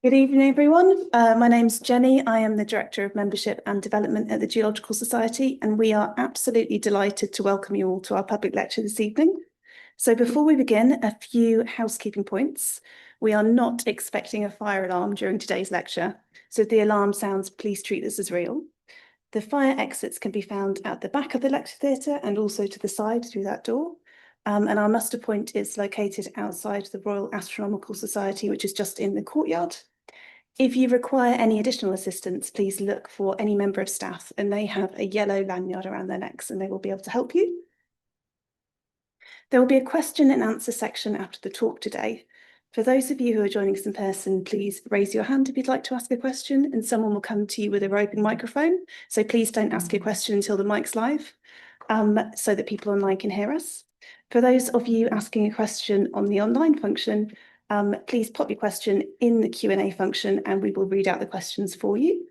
Good evening, everyone. My name's Jenny. I am the Director of Membership and Development at the Geological Society, and we are absolutely delighted to welcome you all to our public lecture this evening. So before we begin, a few housekeeping points. We are not expecting a fire alarm during today's lecture, so if the alarm sounds, please treat this as real. The fire exits can be found at the back of the lecture theatre and also to the side through that door. And our muster point is located outside the Royal Astronomical Society, which is just in the courtyard. If you require any additional assistance, please look for any member of staff, and they have a yellow lanyard around their necks and they will be able to help you. There will be a question and answer section after the talk today. For those of you who are joining us in person, please raise your hand if you'd like to ask a question, and someone will come to you with a roving microphone. So please don't ask your question until the mic's live, so that people online can hear us. For those of you asking a question on the online function, please pop your question in the Q&A function and we will read out the questions for you.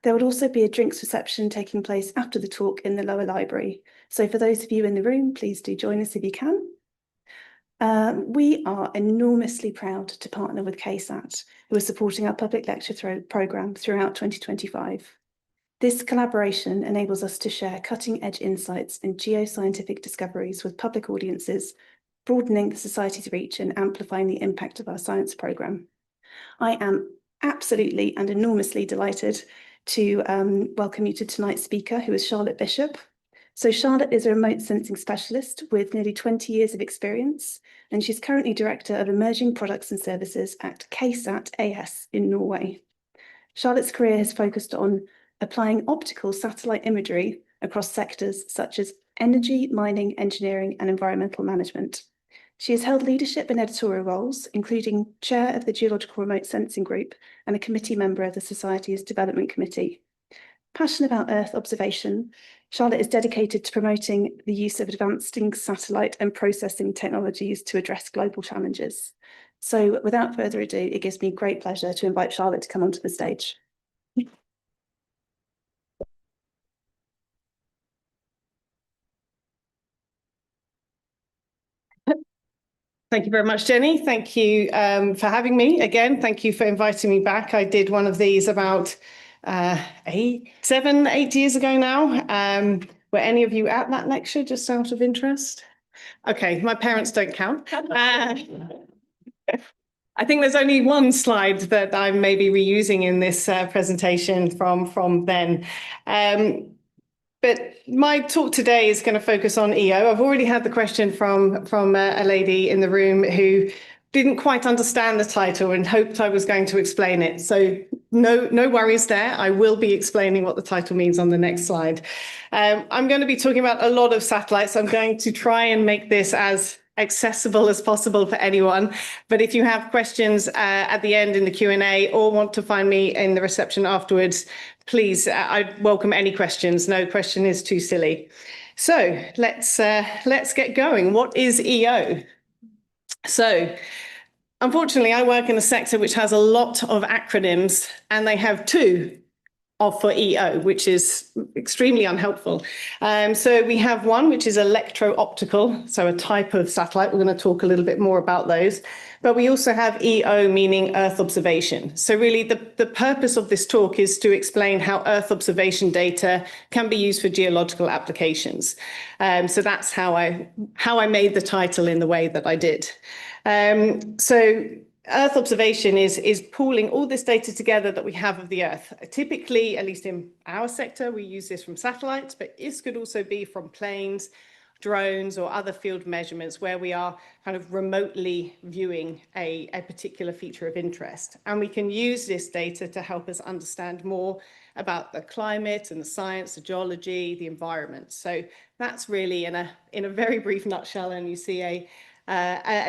There will also be a drinks reception taking place after the talk in the lower library. So for those of you in the room, please do join us if you can. We are enormously proud to partner with KSAT, who are supporting our public lecture programme throughout 2025. This collaboration enables us to share cutting-edge insights and geoscientific discoveries with public audiences, broadening the Society's reach and amplifying the impact of our science programme. I am absolutely and enormously delighted to welcome you to tonight's speaker, who is Charlotte Bishop. So Charlotte is a remote sensing specialist with nearly 20 years of experience, and she's currently Director of Emerging Products and Services at KSAT AS in Norway. Charlotte's career has focused on applying optical satellite imagery across sectors such as energy, mining, engineering, and environmental management. She has held leadership and editorial roles, including Chair of the Geological Remote Sensing Group and a committee member of the Society's Development Committee. Passionate about Earth observation, Charlotte is dedicated to promoting the use of advancing satellite and processing technologies to address global challenges. So without further ado, it gives me great pleasure to invite Charlotte to come onto the stage. Thank you very much, Jenny. Thank you for having me again. Thank you for inviting me back. I did one of these about 7, 8 years ago now. Were any of you at that lecture, just out of interest? Okay, my parents don't count. I think there's only one slide that I'm maybe reusing in this presentation from then. But my talk today is going to focus on EO. I've already had the question from a lady in the room who didn't quite understand the title and hoped I was going to explain it. So no worries there. I will be explaining what the title means on the next slide. I'm going to be talking about a lot of satellites. I'm going to try and make this as accessible as possible for anyone. But if you have questions at the end in the Q&A or want to find me in the reception afterwards, please, I welcome any questions. No question is too silly. So let's get going. What is EO? So unfortunately, I work in a sector which has a lot of acronyms, and they have two for EO, which is extremely unhelpful. So we have one, which is electro-optical, so a type of satellite. We're going to talk a little bit more about those. But we also have EO, meaning Earth observation. So really the purpose of this talk is to explain how Earth observation data can be used for geological applications. So that's how I made the title in the way that I did. So Earth observation is pooling all this data together that we have of the Earth. Typically, at least in our sector, we use this from satellites, but this could also be from planes, drones, or other field measurements where we are kind of remotely viewing a particular feature of interest. And we can use this data to help us understand more about the climate and the science, the geology, the environment. So that's really in a very brief nutshell, and you see a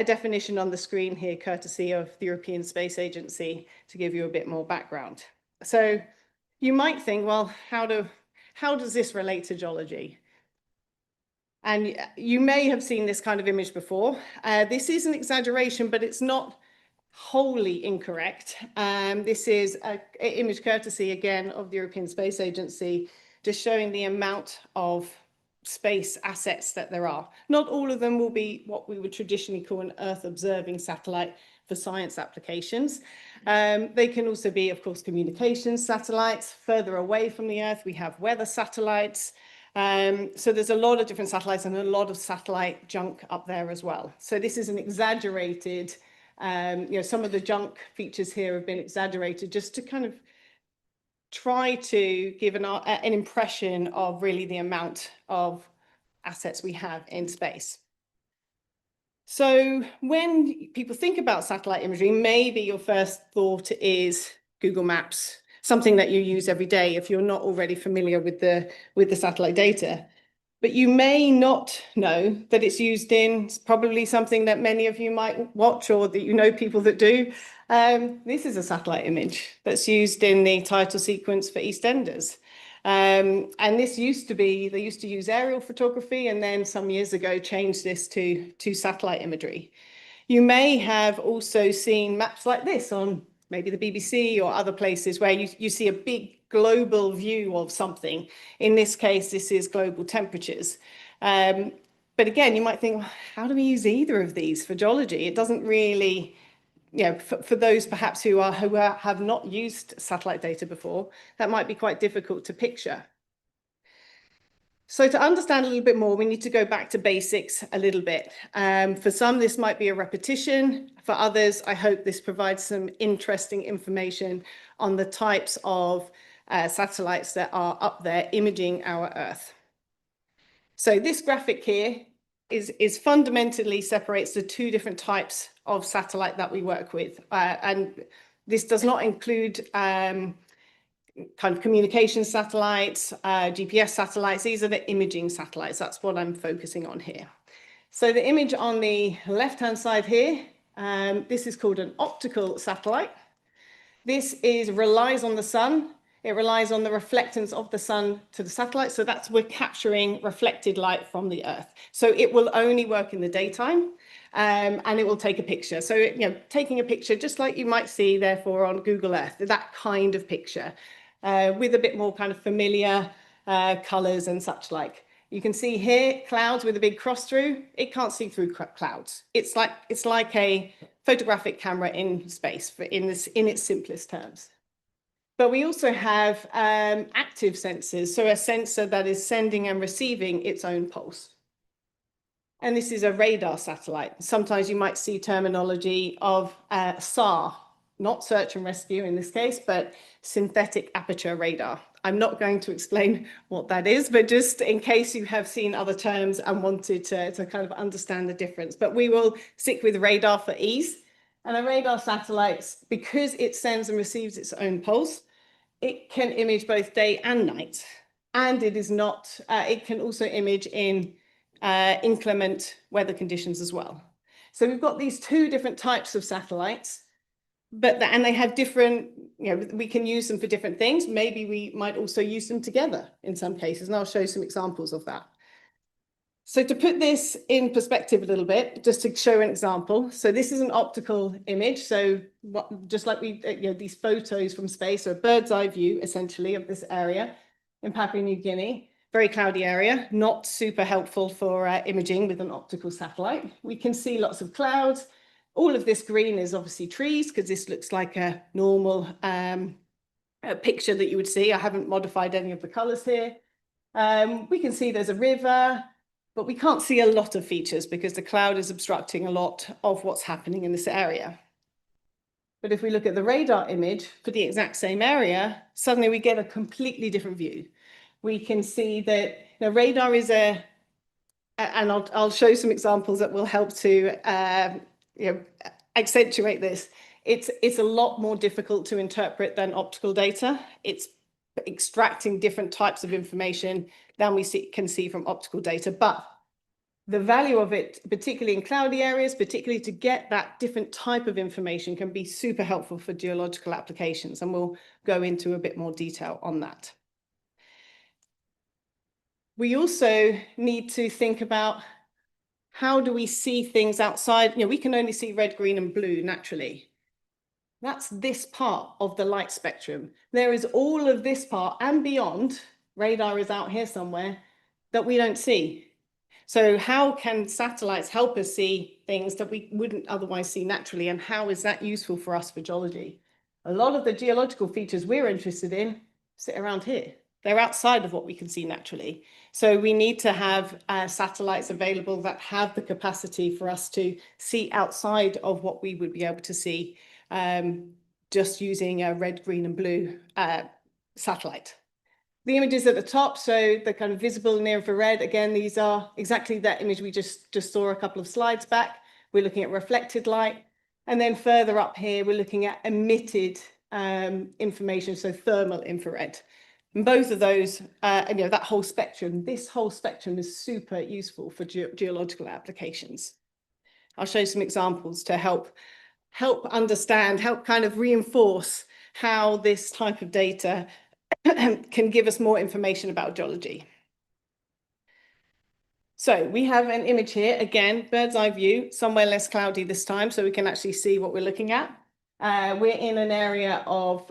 definition on the screen here, courtesy of the European Space Agency, to give you a bit more background. So you might think, well, how does this relate to geology? And you may have seen this kind of image before. This is an exaggeration, but it's not wholly incorrect. This is an image courtesy, again, of the European Space Agency, just showing the amount of space assets that there are. Not all of them will be what we would traditionally call an Earth observing satellite for science applications. They can also be, of course, communications satellites. Further away from the Earth, we have weather satellites. So there's a lot of different satellites and a lot of satellite junk up there as well. So this is an exaggerated, some of the junk features here have been exaggerated just to kind of try to give an impression of really the amount of assets we have in space. So when people think about satellite imagery, maybe your first thought is Google Maps, something that you use every day if you're not already familiar with the satellite data. But you may not know that it's used in probably something that many of you might watch or that you know people that do. This is a satellite image that's used in the title sequence for EastEnders. And this used to be, they used to use aerial photography and then some years ago changed this to satellite imagery. You may have also seen maps like this on maybe the BBC or other places where you see a big global view of something. In this case, this is global temperatures. But again, you might think, well, how do we use either of these for geology? It doesn't really, for those perhaps who have not used satellite data before, that might be quite difficult to picture. So to understand a little bit more, we need to go back to basics a little bit. For some, this might be a repetition. For others, I hope this provides some interesting information on the types of satellites that are up there imaging our Earth. So this graphic here is fundamentally separates the two different types of satellite that we work with. And this does not include kind of communication satellites, GPS satellites. These are the imaging satellites. That's what I'm focusing on here. So the image on the left-hand side here, this is called an optical satellite. This relies on the sun. It relies on the reflectance of the sun to the satellite. So we're capturing reflected light from the Earth. So it will only work in the daytime. And it will take a picture. So, taking a picture just like you might see, therefore, on Google Earth, that kind of picture with a bit more kind of familiar colors and such like. You can see here clouds with a big cross through. It can't see through clouds. It's like a photographic camera in space in its simplest terms. But we also have active sensors. So a sensor that is sending and receiving its own pulse. And this is a radar satellite. Sometimes you might see terminology of SAR, not search and rescue in this case, but synthetic aperture radar. I'm not going to explain what that is, but just in case you have seen other terms and wanted to kind of understand the difference. But we will stick with radar for ease. And a radar satellite, because it sends and receives its own pulse, it can image both day and night. And it is not, it can also image in inclement weather conditions as well. So we've got these two different types of satellites, and they have different, we can use them for different things. Maybe we might also use them together in some cases, and I'll show some examples of that. So to put this in perspective a little bit, just to show an example. So this is an optical image. So just like these photos from space, so a bird's eye view essentially of this area in Papua New Guinea. Very cloudy area, not super helpful for imaging with an optical satellite. We can see lots of clouds. All of this green is obviously trees, because this looks like a normal picture that you would see. I haven't modified any of the colors here. We can see there's a river, but we can't see a lot of features because the cloud is obstructing a lot of what's happening in this area. But if we look at the radar image for the exact same area, suddenly we get a completely different view. We can see that radar is and I'll show some examples that will help to accentuate this. It's a lot more difficult to interpret than optical data. It's extracting different types of information than we can see from optical data. But the value of it, particularly in cloudy areas, particularly to get that different type of information, can be super helpful for geological applications. And we'll go into a bit more detail on that. We also need to think about how do we see things outside? We can only see red, green, and blue naturally. That's this part of the light spectrum. There is all of this part and beyond. Radar is out here somewhere. that we don't see. So how can satellites help us see things that we wouldn't otherwise see naturally? And how is that useful for us for geology? A lot of the geological features we're interested in sit around here. They're outside of what we can see naturally. So we need to have satellites available that have the capacity for us to see outside of what we would be able to see just using a red, green and blue satellite. The images at the top, so the kind of visible near infrared, again, these are exactly that image we just saw a couple of slides back. We're looking at reflected light. And then further up here, we're looking at emitted information, so thermal infrared. And both of those, that whole spectrum, this whole spectrum is super useful for geological applications. I'll show some examples to help understand, help kind of reinforce how this type of data can give us more information about geology. So we have an image here, again, bird's eye view, somewhere less cloudy this time, so we can actually see what we're looking at. We're in an area of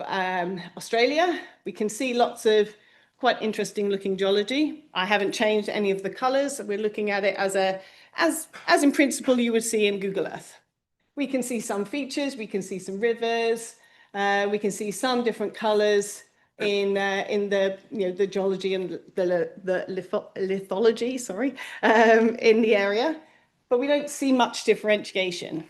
Australia. We can see lots of quite interesting looking geology. I haven't changed any of the colors. We're looking at it as in principle you would see in Google Earth. We can see some features, we can see some rivers, we can see some different colors in the geology and the lithology, sorry, in the area, but we don't see much differentiation.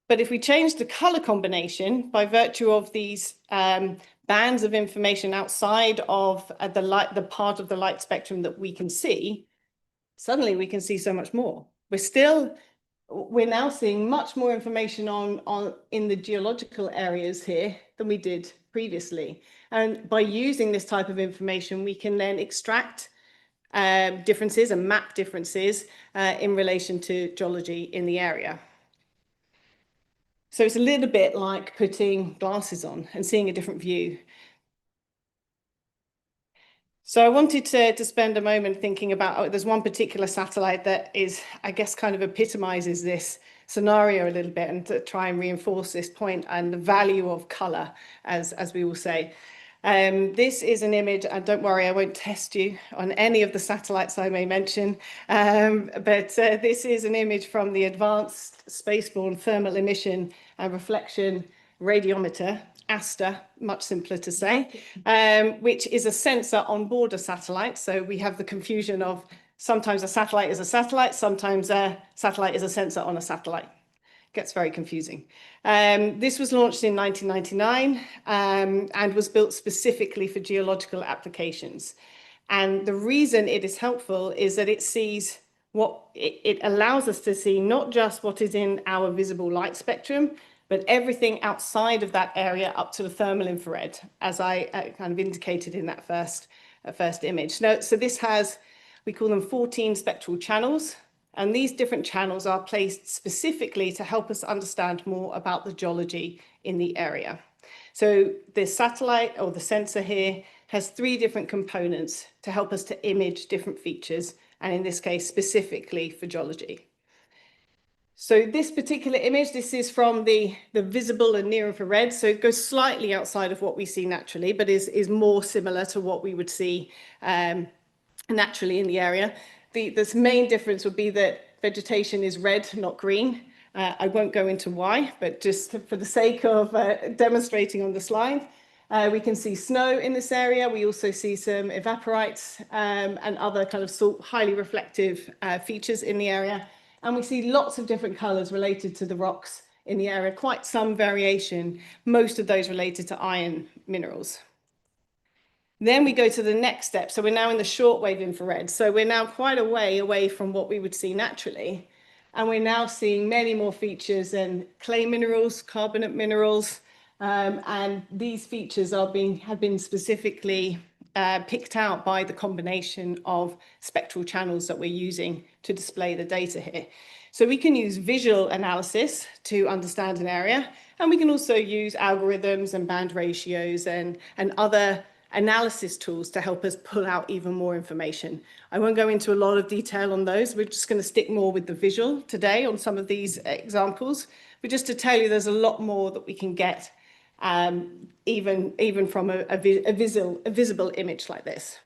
But if we change the color combination by virtue of these bands of information outside of the part of the light spectrum that we can see, suddenly we can see so much more. We're now seeing much more information in the geological areas here than we did previously. And by using this type of information, we can then extract differences and map differences in relation to geology in the area. So it's a little bit like putting glasses on and seeing a different view. So I wanted to spend a moment thinking about, there's one particular satellite that is, I guess, kind of epitomizes this scenario a little bit, and to try and reinforce this point and the value of color, as we will say. This is an image, and don't worry, I won't test you on any of the satellites I may mention, but this is an image from the Advanced Spaceborne Thermal Emission and Reflection Radiometer, ASTA, much simpler to say, which is a sensor on board a satellite. So we have the confusion of sometimes a satellite is a satellite, sometimes a satellite is a sensor on a satellite. Gets very confusing. This was launched in 1999 and was built specifically for geological applications. And the reason it is helpful is that it sees it allows us to see not just what is in our visible light spectrum, but everything outside of that area up to the thermal infrared, as I kind of indicated in that first image. Now, so this has, we call them 14 spectral channels, and these different channels are placed specifically to help us understand more about the geology in the area. So the satellite, or the sensor here, has 3 different components to help us to image different features, and in this case, specifically for geology. So this particular image, this is from the visible and near infrared. So it goes slightly outside of what we see naturally, but is more similar to what we would see naturally in the area. This main difference would be that vegetation is red, not green. I won't go into why, but just for the sake of demonstrating on the slide, we can see snow in this area. We also see some evaporites and other kind of highly reflective features in the area. And we see lots of different colors related to the rocks in the area, quite some variation, most of those related to iron minerals. Then we go to the next step. So we're now in the shortwave infrared. So we're now quite a way away from what we would see naturally. And we're now seeing many more features and clay minerals, carbonate minerals. And these features have been specifically picked out by the combination of spectral channels that we're using to display the data here. So we can use visual analysis to understand an area, and we can also use algorithms and band ratios and other analysis tools to help us pull out even more information. I won't go into a lot of detail on those. We're just going to stick more with the visual today on some of these examples, but just to tell you there's a lot more that we can get even from a visible image like this.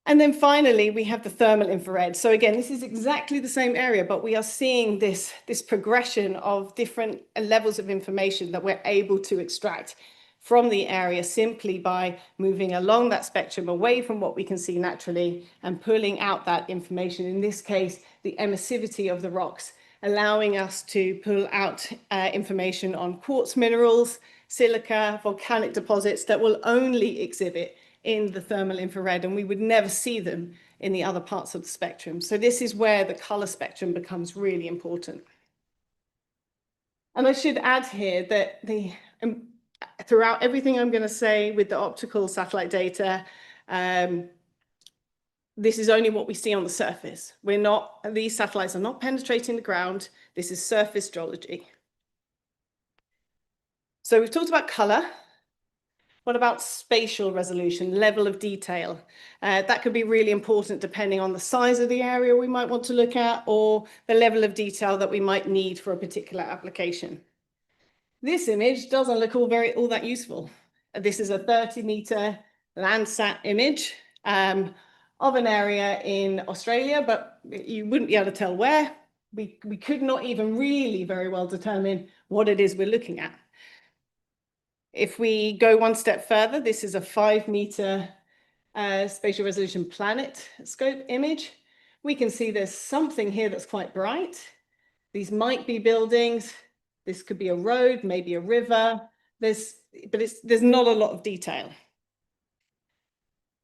And then finally, we have the thermal infrared. So again, this is exactly the same area, but we are seeing this progression of different levels of information that we're able to extract from the area simply by moving along that spectrum away from what we can see naturally and pulling out that information. In this case, the emissivity of the rocks, allowing us to pull out information on quartz minerals, silica, volcanic deposits that will only exhibit in the thermal infrared, and we would never see them in the other parts of the spectrum. So this is where the color spectrum becomes really important. And I should add here that throughout everything I'm going to say with the optical satellite data, this is only what we see on the surface. These satellites are not penetrating the ground. This is surface geology. So we've talked about color. What about spatial resolution, level of detail? That could be really important depending on the size of the area we might want to look at or the level of detail that we might need for a particular application. This image doesn't look all that useful. This is a 30-meter Landsat image of an area in Australia, but you wouldn't be able to tell where. We could not even really very well determine what it is we're looking at. If we go one step further, this is a 5-meter spatial resolution planet scope image. We can see there's something here that's quite bright. These might be buildings. This could be a road, maybe a river. There's not a lot of detail.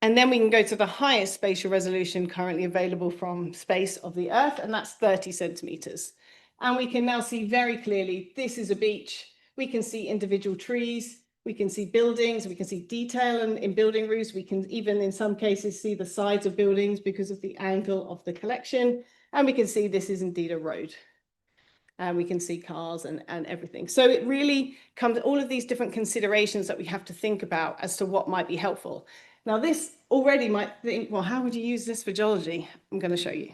And then we can go to the highest spatial resolution currently available from space of the Earth, and that's 30 centimeters. And we can now see very clearly, this is a beach. We can see individual trees. We can see buildings. We can see detail in building roofs. We can even, in some cases, see the sides of buildings because of the angle of the collection. And we can see this is indeed a road. And we can see cars and everything. So it really comes, all of these different considerations that we have to think about as to what might be helpful. Now, this already might think, well, how would you use this for geology? I'm going to show you.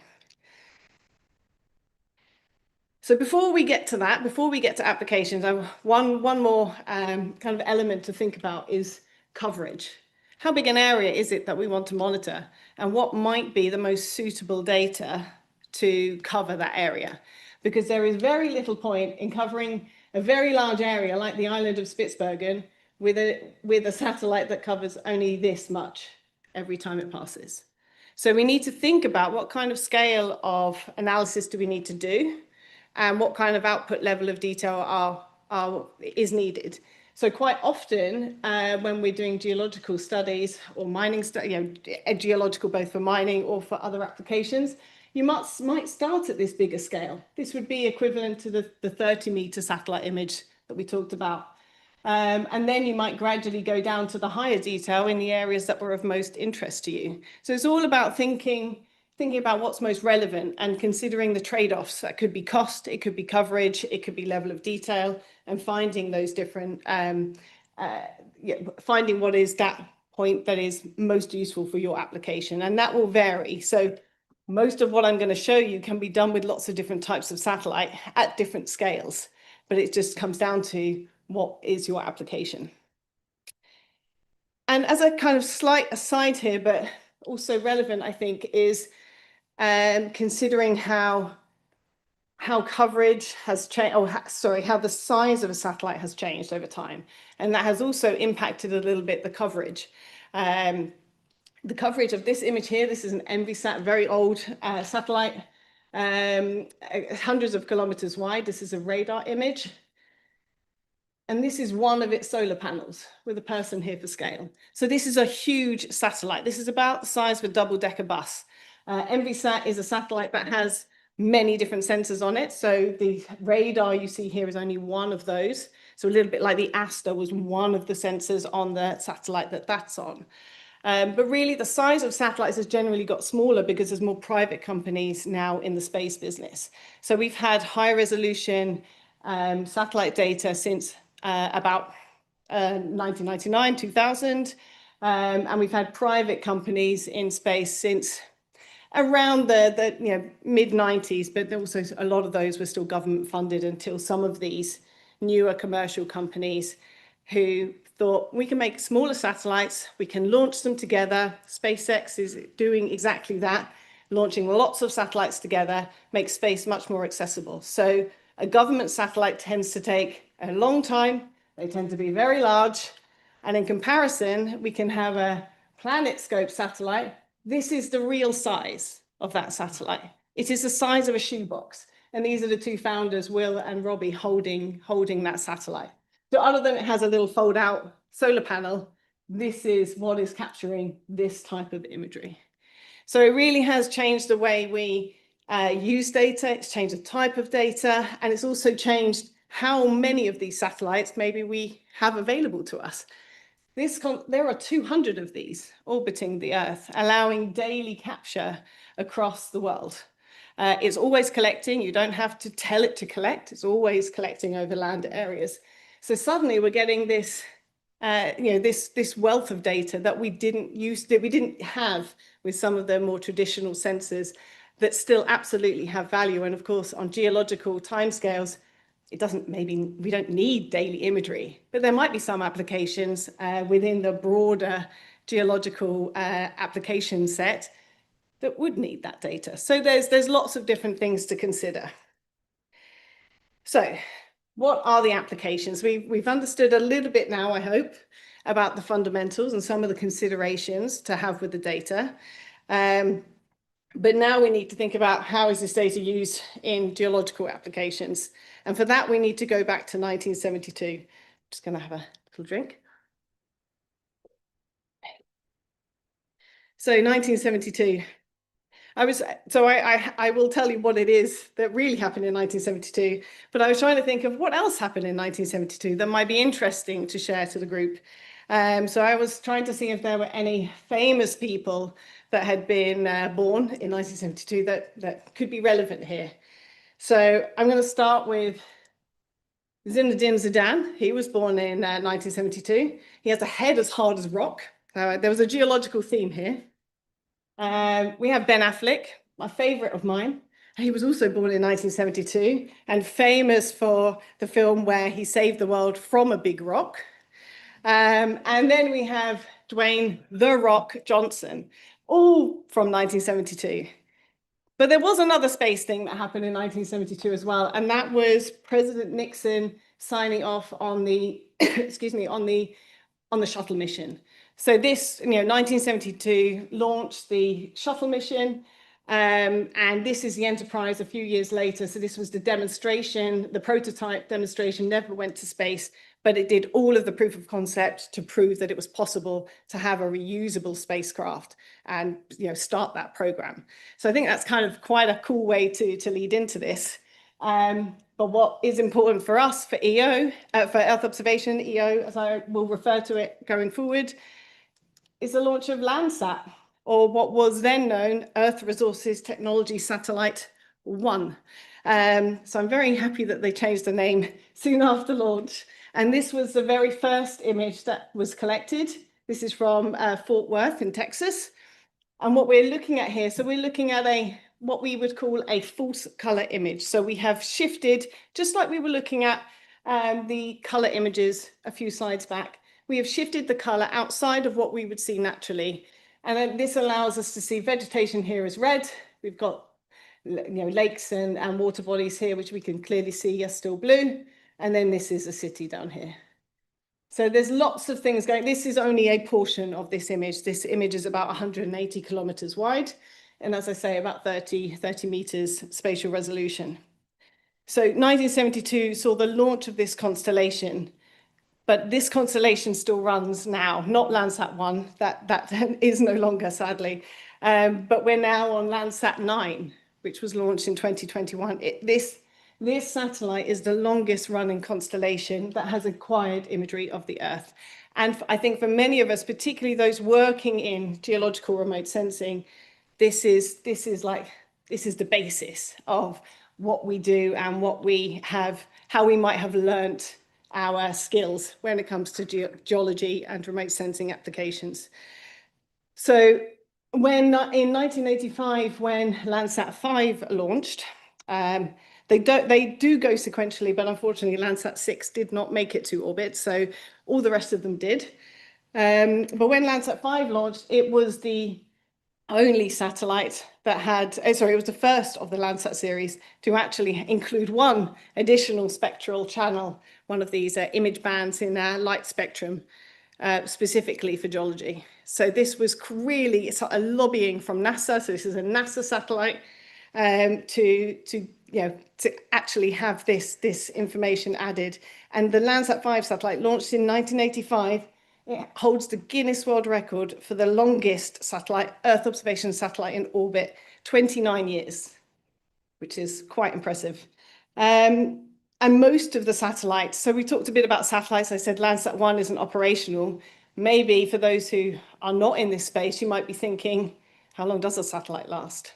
So before we get to that, before we get to applications, one more kind of element to think about is coverage. How big an area is it that we want to monitor? And what might be the most suitable data to cover that area? Because there is very little point in covering a very large area like the island of Spitsbergen with a satellite that covers only this much every time it passes. So we need to think about what kind of scale of analysis do we need to do and what kind of output level of detail is needed. So quite often when we're doing geological studies or mining, geological both for mining or for other applications, you might start at this bigger scale. This would be equivalent to the 30-meter satellite image that we talked about. And then you might gradually go down to the higher detail in the areas that were of most interest to you. So it's all about thinking about what's most relevant and considering the trade-offs. That could be cost, it could be coverage, it could be level of detail, and finding those different, finding what is that point that is most useful for your application. And that will vary. So most of what I'm going to show you can be done with lots of different types of satellite at different scales, but it just comes down to what is your application. And as a kind of slight aside here, but also relevant, I think, is considering how coverage has changed, how the size of a satellite has changed over time. And that has also impacted a little bit the coverage. The coverage of this image here, this is an EnviSat, very old satellite, hundreds of kilometers wide. This is a radar image. And this is one of its solar panels with a person here for scale. So this is a huge satellite. This is about the size of a double-decker bus. EnviSat is a satellite that has many different sensors on it. So the radar you see here is only one of those. So a little bit like the Aster was one of the sensors on the satellite that's on. But really the size of satellites has generally got smaller because there's more private companies now in the space business. So we've had high resolution satellite data since about 1999, 2000. And we've had private companies in space since around the mid-90s, but also a lot of those were still government funded until some of these newer commercial companies who thought we can make smaller satellites, we can launch them together. SpaceX is doing exactly that, launching lots of satellites together, makes space much more accessible. So a government satellite tends to take a long time, they tend to be very large, and in comparison, we can have a PlanetScope satellite. This is the real size of that satellite. It is the size of a shoebox. And these are the two founders, Will and Robbie, holding that satellite. So other than it has a little fold out solar panel, this is what is capturing this type of imagery. So it really has changed the way we use data, it's changed the type of data, and it's also changed how many of these satellites maybe we have available to us. There are 200 of these orbiting the Earth, allowing daily capture across the world. It's always collecting. You don't have to tell it to collect. It's always collecting over land areas. So suddenly we're getting this, this wealth of data that we didn't have with some of the more traditional sensors that still absolutely have value. And of course, on geological timescales, we don't need daily imagery, but there might be some applications within the broader geological application set that would need that data. So there's lots of different things to consider. So what are the applications? We've understood a little bit now, I hope, about the fundamentals and some of the considerations to have with the data. But now we need to think about how is this data used in geological applications. And for that, we need to go back to 1972. I'm just going to have a little drink. So 1972. I will tell you what it is that really happened in 1972, but I was trying to think of what else happened in 1972 that might be interesting to share to the group. So I was trying to see if there were any famous people that had been born in 1972 that could be relevant here. So I'm going to start with Zinedine Zidane. He was born in 1972. He has a head as hard as rock. There was a geological theme here. We have Ben Affleck, my favorite of mine. He was also born in 1972 and famous for the film where he saved the world from a big rock. And then we have Dwayne "The Rock" Johnson, all from 1972. But there was another space thing that happened in 1972 as well, and that was President Nixon signing off on the, on the shuttle mission. So this, 1972 launched the shuttle mission, and this is the Enterprise a few years later. So this was the demonstration, the prototype demonstration, never went to space, but it did all of the proof of concept to prove that it was possible to have a reusable spacecraft and start that program. So I think that's kind of quite a cool way to lead into this. But what is important for us, for EO, for Earth observation, EO, as I will refer to it going forward, is the launch of Landsat, or what was then known Earth Resources Technology Satellite 1. So I'm very happy that they changed the name soon after launch. And this was the very first image that was collected. This is from Fort Worth in Texas. And what we're looking at here, so we're looking at what we would call a false color image. So we have shifted, just like we were looking at the color images a few slides back, we have shifted the color outside of what we would see naturally. And then this allows us to see vegetation here is red. We've got lakes and water bodies here, which we can clearly see are still blue. And then this is a city down here. So there's lots of things going. This is only a portion of this image. This image is about 180 kilometers wide. And as I say, about 30 meters spatial resolution. So 1972 saw the launch of this constellation, but this constellation still runs now, not Landsat 1, that is no longer, sadly. But we're now on Landsat 9, which was launched in 2021. This satellite is the longest running constellation that has acquired imagery of the Earth. And I think for many of us, particularly those working in geological remote sensing, this is the basis of what we do and what we have, how we might have learnt our skills when it comes to geology and remote sensing applications. So in 1985, when Landsat 5 launched, They do go sequentially, but unfortunately Landsat 6 did not make it to orbit, so all the rest of them did. But when Landsat 5 launched, it was the only satellite that had, sorry, it was the first of the Landsat series to actually include one additional spectral channel, one of these image bands in light spectrum, specifically for geology. So this was really a lobbying from NASA. So this is a NASA satellite to actually have this information added. And the Landsat 5 satellite launched in 1985. It holds the Guinness World Record for the longest satellite, Earth observation satellite in orbit, 29 years, which is quite impressive. And most of the satellites, so we talked a bit about satellites. I said Landsat 1 isn't operational. Maybe for those who are not in this space, you might be thinking, how long does a satellite last?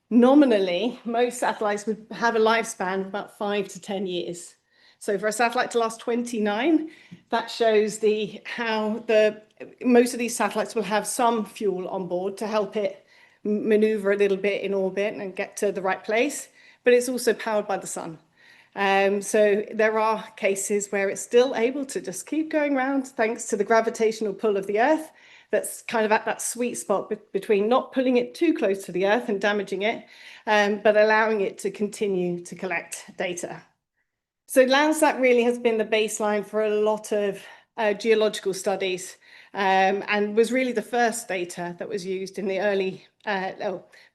Nominally, most satellites would have a lifespan of about 5 to 10 years. So for a satellite to last 29, that shows how most of these satellites will have some fuel on board to help it maneuver a little bit in orbit and get to the right place, but it's also powered by the sun. So there are cases where it's still able to just keep going around thanks to the gravitational pull of the Earth. That's kind of at that sweet spot between not pulling it too close to the Earth and damaging it, but allowing it to continue to collect data. So Landsat really has been the baseline for a lot of geological studies, and was really the first data that was used in the early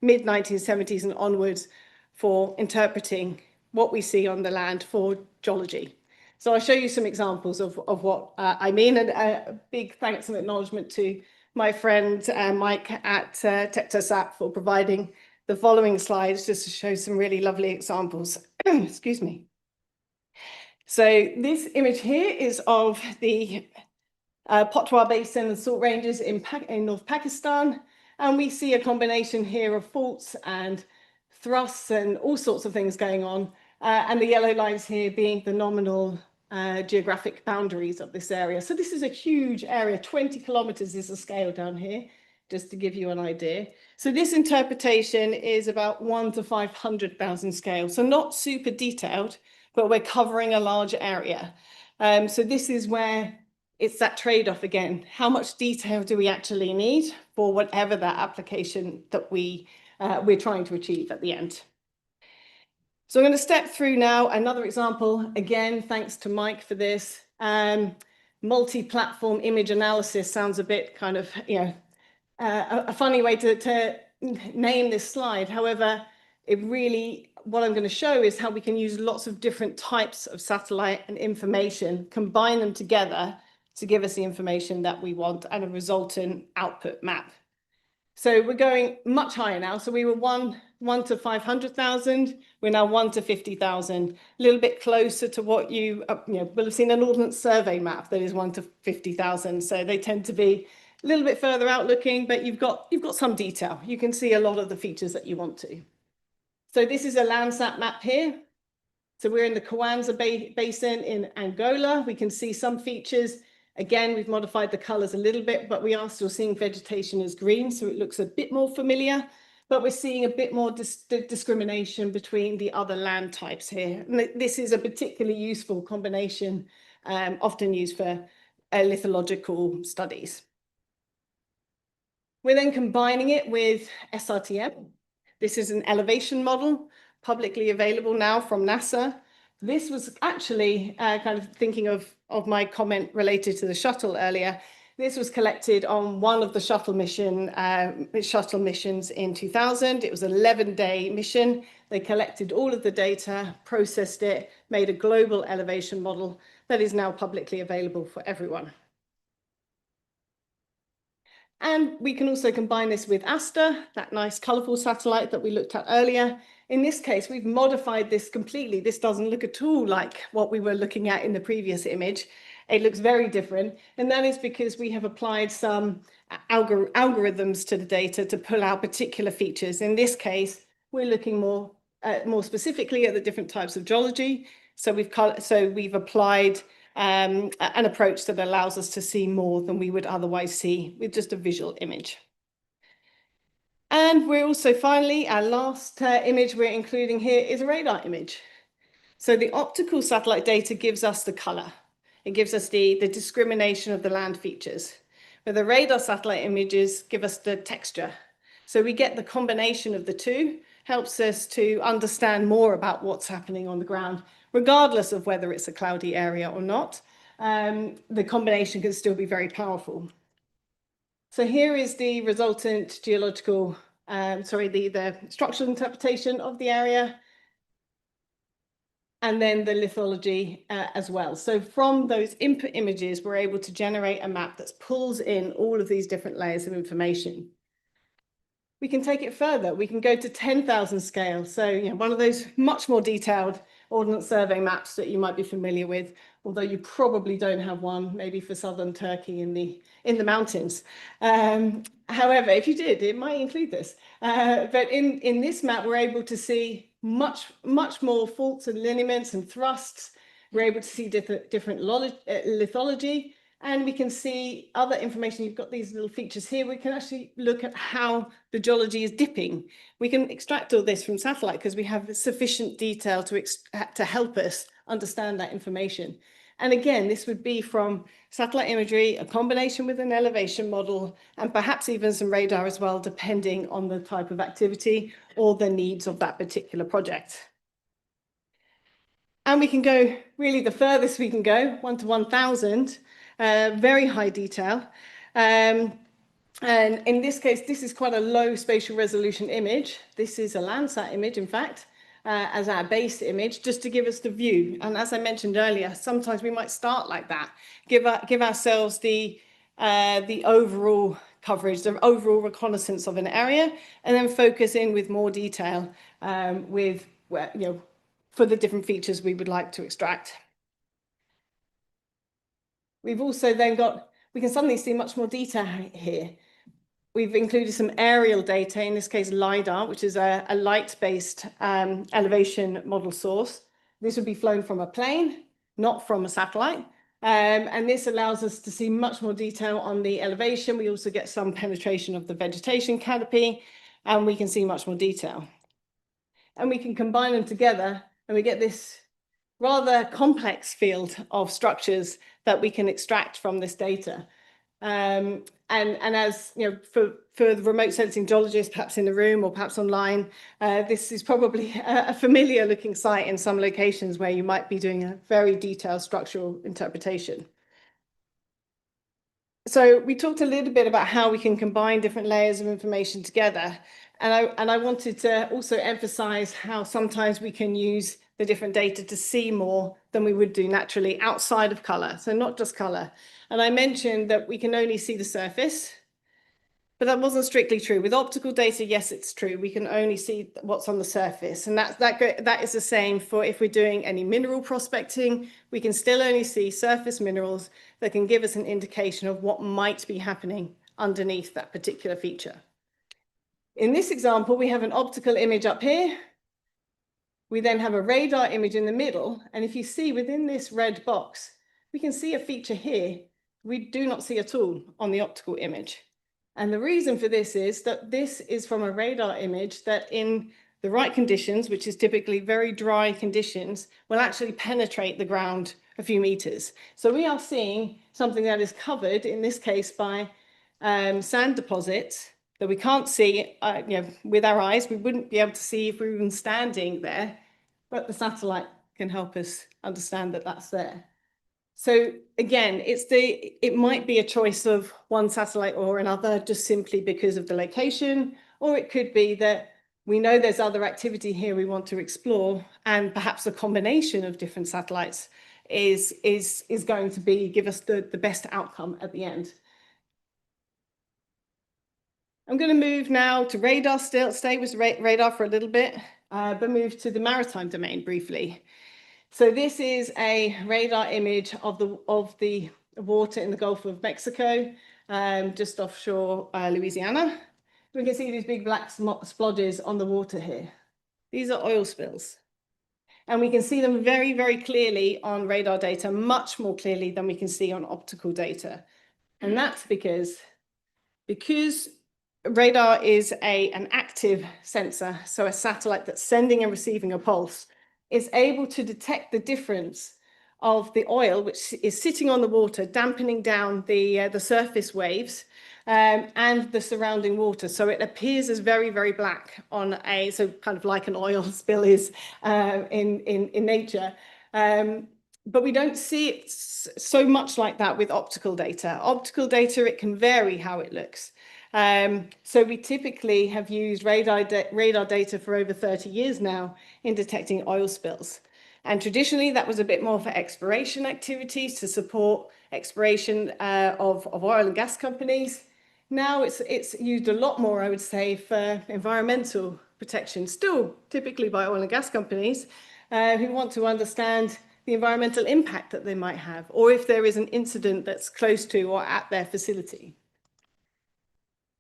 mid-1970s and onwards for interpreting what we see on the land for geology. So I'll show you some examples of what I mean, and a big thanks and acknowledgement to my friend Mike at TechtoSat for providing the following slides just to show some really lovely examples. Excuse me. So this image here is of the Potwar Basin and Salt Ranges in North Pakistan. And we see a combination here of faults and thrusts and all sorts of things going on. And the yellow lines here being the nominal geographic boundaries of this area. So this is a huge area, 20 kilometers is the scale down here, just to give you an idea. So this interpretation is about 1 to 500,000 scale. So not super detailed, but we're covering a large area. So this is where it's that trade-off again. How much detail do we actually need for whatever that application that we're trying to achieve at the end? So I'm going to step through now another example. Again, thanks to Mike for this. Multi-platform image analysis sounds a bit kind of, a funny way to name this slide. However, what I'm going to show is how we can use lots of different types of satellite and information, combine them together to give us the information that we want and a resultant output map. So we're going much higher now. So we were 1 to 500,000. We're now 1 to 50,000. A little bit closer to what you will have seen an Ordnance Survey map that is 1 to 50,000. So they tend to be a little bit further out looking, but you've got some detail. You can see a lot of the features that you want to. So this is a Landsat map here. So we're in the Kwanza Basin in Angola. We can see some features. Again, we've modified the colors a little bit, but we are still seeing vegetation as green, so it looks a bit more familiar, but we're seeing a bit more discrimination between the other land types here. And this is a particularly useful combination, often used for lithological studies. We're then combining it with SRTM. This is an elevation model, publicly available now from NASA. This was actually kind of thinking of my comment related to the shuttle earlier. This was collected on one of the shuttle missions in 2000. It was an 11-day mission. They collected all of the data, processed it, made a global elevation model that is now publicly available for everyone. And we can also combine this with ASTA, that nice colorful satellite that we looked at earlier. In this case, we've modified this completely. This doesn't look at all like what we were looking at in the previous image. It looks very different. And that is because we have applied some algorithms to the data to pull out particular features. In this case, we're looking more specifically at the different types of geology. So we've applied an approach that allows us to see more than we would otherwise see with just a visual image. And we're also finally, our last image we're including here is a radar image. So the optical satellite data gives us the color. It gives us the discrimination of the land features. But the radar satellite images give us the texture. So we get the combination of the two, helps us to understand more about what's happening on the ground, regardless of whether it's a cloudy area or not. The combination can still be very powerful. So here is the resultant geological, the structural interpretation of the area, and then the lithology as well. So from those input images, we're able to generate a map that pulls in all of these different layers of information. We can take it further. We can go to 10,000 scale. So, one of those much more detailed Ordnance Survey maps that you might be familiar with, although you probably don't have one, maybe for southern Turkey in the mountains. However, if you did, it might include this. But in this map, we're able to see much more faults and lineaments and thrusts. We're able to see different lithology. And we can see other information. You've got these little features here. We can actually look at how the geology is dipping. We can extract all this from satellite because we have sufficient detail to help us understand that information. And again, this would be from satellite imagery, a combination with an elevation model, and perhaps even some radar as well, depending on the type of activity or the needs of that particular project. And we can go really the furthest we can go, 1 to 1,000. Very high detail. And in this case, this is quite a low spatial resolution image. This is a Landsat image, in fact, as our base image, just to give us the view. And as I mentioned earlier, sometimes we might start like that, give ourselves the overall coverage, the overall reconnaissance of an area, and then focus in with more detail for the different features we would like to extract. We've also then we can suddenly see much more detail here. We've included some aerial data, in this case LiDAR, which is a light-based elevation model source. This would be flown from a plane, not from a satellite. And this allows us to see much more detail on the elevation. We also get some penetration of the vegetation canopy, and we can see much more detail. And we can combine them together, and we get this rather complex field of structures that we can extract from this data. And as for the remote sensing geologists, perhaps in the room or perhaps online, this is probably a familiar looking site in some locations where you might be doing a very detailed structural interpretation. So we talked a little bit about how we can combine different layers of information together. And I wanted to also emphasize how sometimes we can use the different data to see more than we would do naturally outside of color. So not just color. And I mentioned that we can only see the surface, but that wasn't strictly true. With optical data, yes, it's true. We can only see what's on the surface. And that is the same for if we're doing any mineral prospecting, we can still only see surface minerals that can give us an indication of what might be happening underneath that particular feature. In this example, we have an optical image up here. We then have a radar image in the middle. And if you see within this red box, we can see a feature here we do not see at all on the optical image. And the reason for this is that this is from a radar image that in the right conditions, which is typically very dry conditions, will actually penetrate the ground a few meters. So we are seeing something that is covered, in this case, by sand deposits that we can't see with our eyes. We wouldn't be able to see if we were even standing there, but the satellite can help us understand that that's there. So again, it might be a choice of one satellite or another just simply because of the location, or it could be that we know there's other activity here we want to explore, and perhaps a combination of different satellites is going to give us the best outcome at the end. I'm going to move now to radar, stay with radar for a little bit, but move to the maritime domain briefly. So this is a radar image of the water in the Gulf of Mexico, just offshore Louisiana. We can see these big black splodges on the water here. These are oil spills. And we can see them very, very clearly on radar data, much more clearly than we can see on optical data. And that's because radar is an active sensor, so a satellite that's sending and receiving a pulse. is able to detect the difference of the oil, which is sitting on the water, dampening down the surface waves and the surrounding water. So it appears as very, very black on so kind of like an oil spill is in nature. But we don't see it so much like that with optical data. Optical data, it can vary how it looks. So we typically have used radar data for over 30 years now in detecting oil spills. And traditionally, that was a bit more for exploration activities to support exploration of oil and gas companies. Now it's used a lot more, I would say, for environmental protection, still typically by oil and gas companies who want to understand the environmental impact that they might have, or if there is an incident that's close to or at their facility.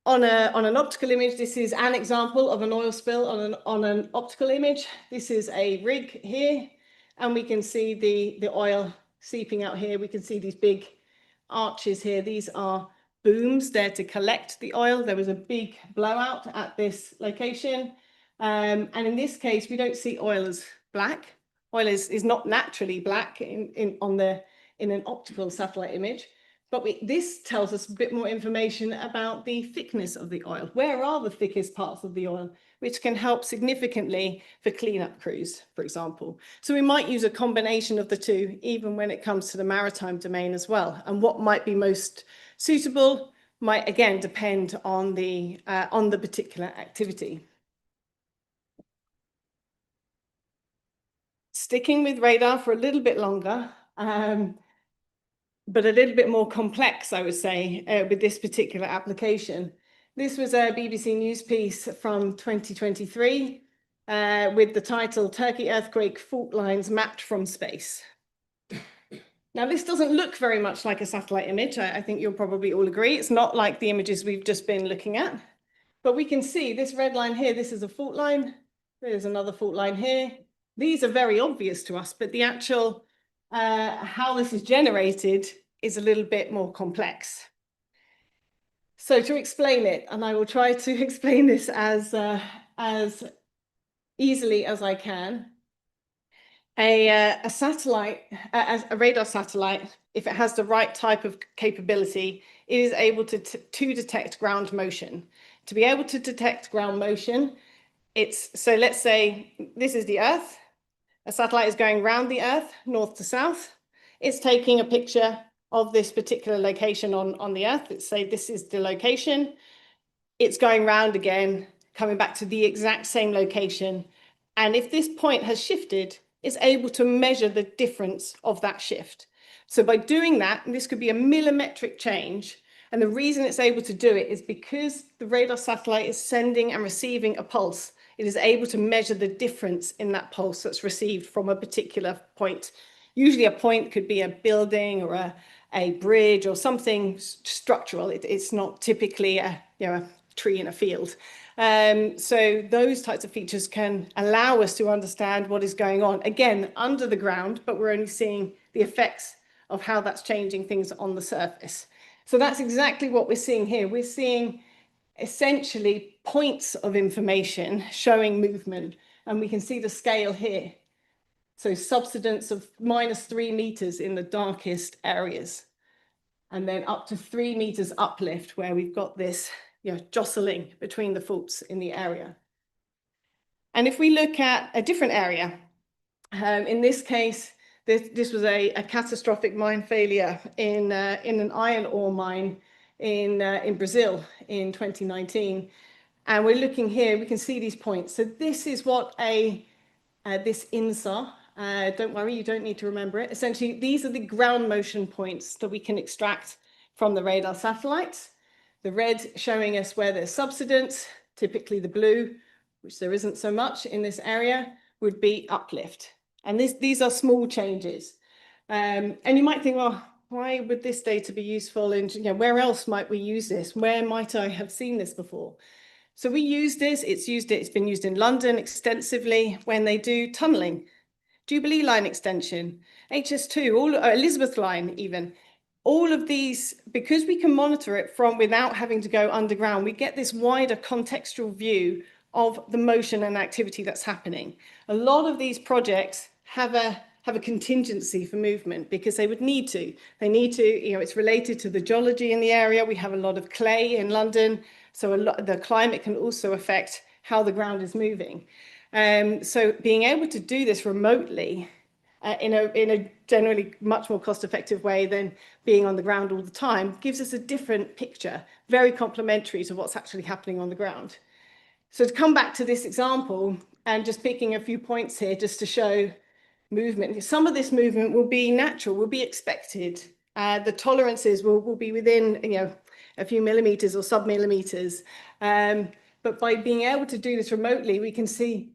On an optical image, this is an example of an oil spill on an optical image. This is a rig here, and we can see the oil seeping out here. We can see these big arches here. These are booms there to collect the oil. There was a big blowout at this location. And in this case, we don't see oil as black. Oil is not naturally black in an optical satellite image. But this tells us a bit more information about the thickness of the oil. Where are the thickest parts of the oil, which can help significantly for cleanup crews, for example. So we might use a combination of the two, even when it comes to the maritime domain as well. And what might be most suitable might, again, depend on the particular activity. Sticking with radar for a little bit longer, but a little bit more complex, I would say, with this particular application. This was a BBC News piece from 2023 with the title, "Turkey Earthquake Fault Lines Mapped from Space." Now, this doesn't look very much like a satellite image. I think you'll probably all agree. It's not like the images we've just been looking at. But we can see this red line here, this is a fault line. There's another fault line here. These are very obvious to us, but the actual how this is generated is a little bit more complex. So to explain it, and I will try to explain this as easily as I can, a satellite, a radar satellite, if it has the right type of capability, it is able to detect ground motion. To be able to detect ground motion, so let's say this is the Earth. A satellite is going around the Earth, north to south. It's taking a picture of this particular location on the Earth. Let's say this is the location. It's going round again, coming back to the exact same location. And if this point has shifted, it's able to measure the difference of that shift. So by doing that, and this could be a millimetric change, and the reason it's able to do it is because the radar satellite is sending and receiving a pulse. It is able to measure the difference in that pulse that's received from a particular point. Usually a point could be a building or a bridge or something structural. It's not typically a tree in a field. So those types of features can allow us to understand what is going on, again, under the ground, but we're only seeing the effects of how that's changing things on the surface. So that's exactly what we're seeing here. We're seeing essentially points of information showing movement, and we can see the scale here. So subsidence of -3 meters in the darkest areas, and then up to 3 meters uplift where we've got this jostling between the faults in the area. And if we look at a different area, in this case, this was a catastrophic mine failure in an iron ore mine in Brazil in 2019. And we're looking here, we can see these points. So this is what this INSAR, don't worry, you don't need to remember it. Essentially, these are the ground motion points that we can extract from the radar satellites. The red showing us where there's subsidence, typically the blue, which there isn't so much in this area, would be uplift. And these are small changes. And you might think, well, why would this data be useful? And where else might we use this? Where might I have seen this before? So we use this, it's been used in London extensively when they do tunneling, Jubilee Line extension, HS2, Elizabeth Line even. All of these, because we can monitor it from without having to go underground, we get this wider contextual view of the motion and activity that's happening. A lot of these projects have a contingency for movement because they would need to. They need to, it's related to the geology in the area. We have a lot of clay in London, so the climate can also affect how the ground is moving. So being able to do this remotely in a generally much more cost-effective way than being on the ground all the time gives us a different picture, very complementary to what's actually happening on the ground. So to come back to this example and just picking a few points here just to show movement, some of this movement will be natural, will be expected. The tolerances will be within a few millimeters or sub-millimeters. But by being able to do this remotely, we can see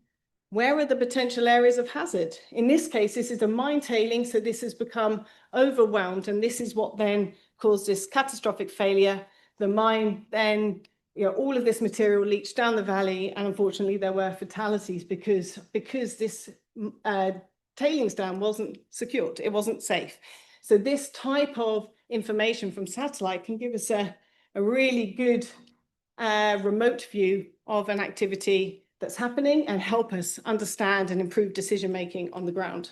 where are the potential areas of hazard. In this case, this is a mine tailing, so this has become overwhelmed, and this is what then caused this catastrophic failure. The mine then, all of this material leached down the valley, and unfortunately there were fatalities because this tailings dam wasn't secured, it wasn't safe. So this type of information from satellite can give us a really good remote view of an activity that's happening and help us understand and improve decision making on the ground.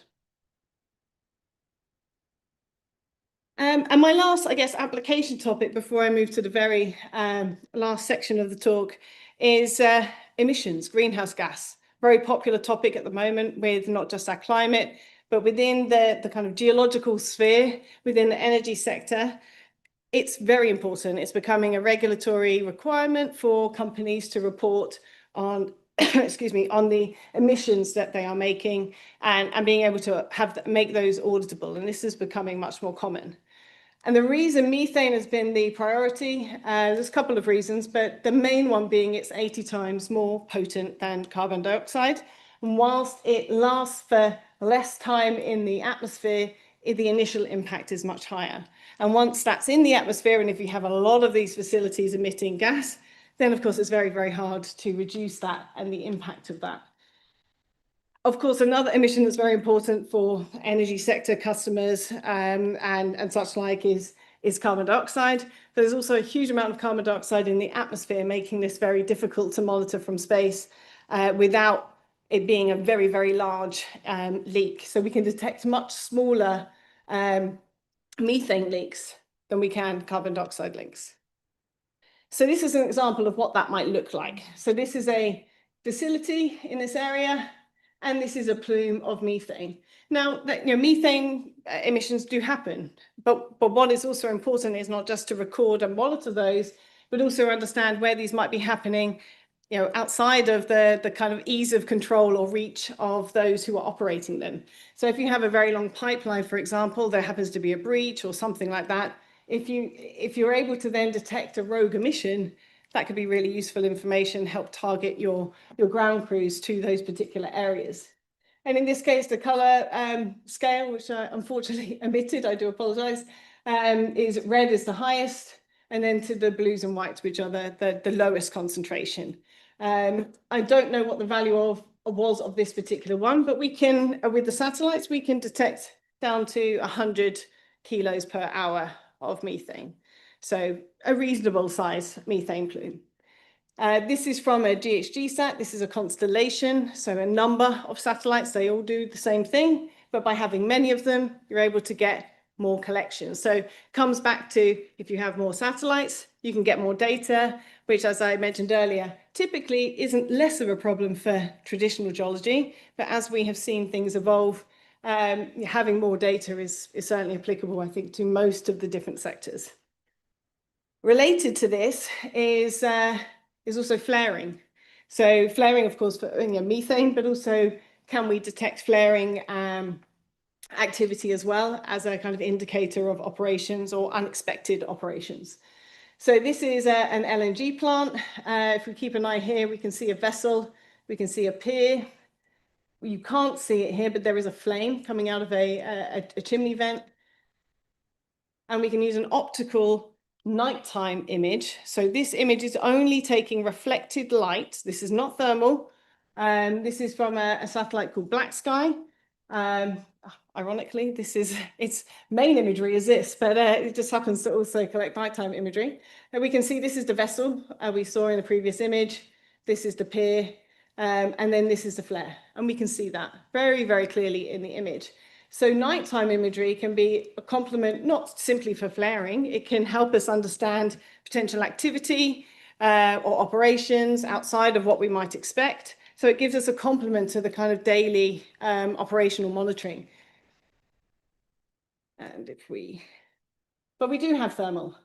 And my last, I guess, application topic before I move to the very last section of the talk is emissions, greenhouse gas. Very popular topic at the moment with not just our climate, but within the kind of geological sphere, within the energy sector. It's very important. It's becoming a regulatory requirement for companies to report on on the emissions that they are making and being able to make those auditable. And this is becoming much more common. And the reason methane has been the priority, there's a couple of reasons, but the main one being it's 80 times more potent than carbon dioxide. And whilst it lasts for less time in the atmosphere, the initial impact is much higher. And once that's in the atmosphere, and if you have a lot of these facilities emitting gas, then of course it's very, very hard to reduce that and the impact of that. Of course, another emission that's very important for energy sector customers and such like is carbon dioxide. There's also a huge amount of carbon dioxide in the atmosphere, making this very difficult to monitor from space without it being a very, very large leak. So we can detect much smaller methane leaks than we can carbon dioxide leaks. So this is an example of what that might look like. So this is a facility in this area, and this is a plume of methane. Now, methane emissions do happen, but what is also important is not just to record and monitor those, but also understand where these might be happening, outside of the kind of ease of control or reach of those who are operating them. So if you have a very long pipeline, for example, there happens to be a breach or something like that, if you're able to then detect a rogue emission, that could be really useful information, help target your ground crews to those particular areas. And in this case, the color scale, which I unfortunately omitted, I do apologize, is red is the highest, and then to the blues and whites, which are the lowest concentration. I don't know what the value was of this particular one, but we can, with the satellites, we can detect down to 100 kilos per hour of methane. So a reasonable size methane plume. This is from a GHG-sat. This is a constellation, so a number of satellites. They all do the same thing, but by having many of them, you're able to get more collections. So it comes back to, if you have more satellites, you can get more data, which, as I mentioned earlier, typically isn't less of a problem for traditional geology. But as we have seen things evolve, having more data is certainly applicable, I think, to most of the different sectors. Related to this is also flaring. So flaring, of course, for methane, but also can we detect flaring activity as well as a kind of indicator of operations or unexpected operations. So this is an LNG plant. If we keep an eye here, we can see a vessel, we can see a pier. You can't see it here, but there is a flame coming out of a chimney vent. And we can use an optical nighttime image. So this image is only taking reflected light. This is not thermal. This is from a satellite called Black Sky. Ironically, its main imagery is this, but it just happens to also collect nighttime imagery. And we can see this is the vessel we saw in the previous image. this is the pier, and then this is the flare. And we can see that very, very clearly in the image. So nighttime imagery can be a complement, not simply for flaring, it can help us understand potential activity or operations outside of what we might expect. So it gives us a complement to the kind of daily operational monitoring. And but we do have thermal.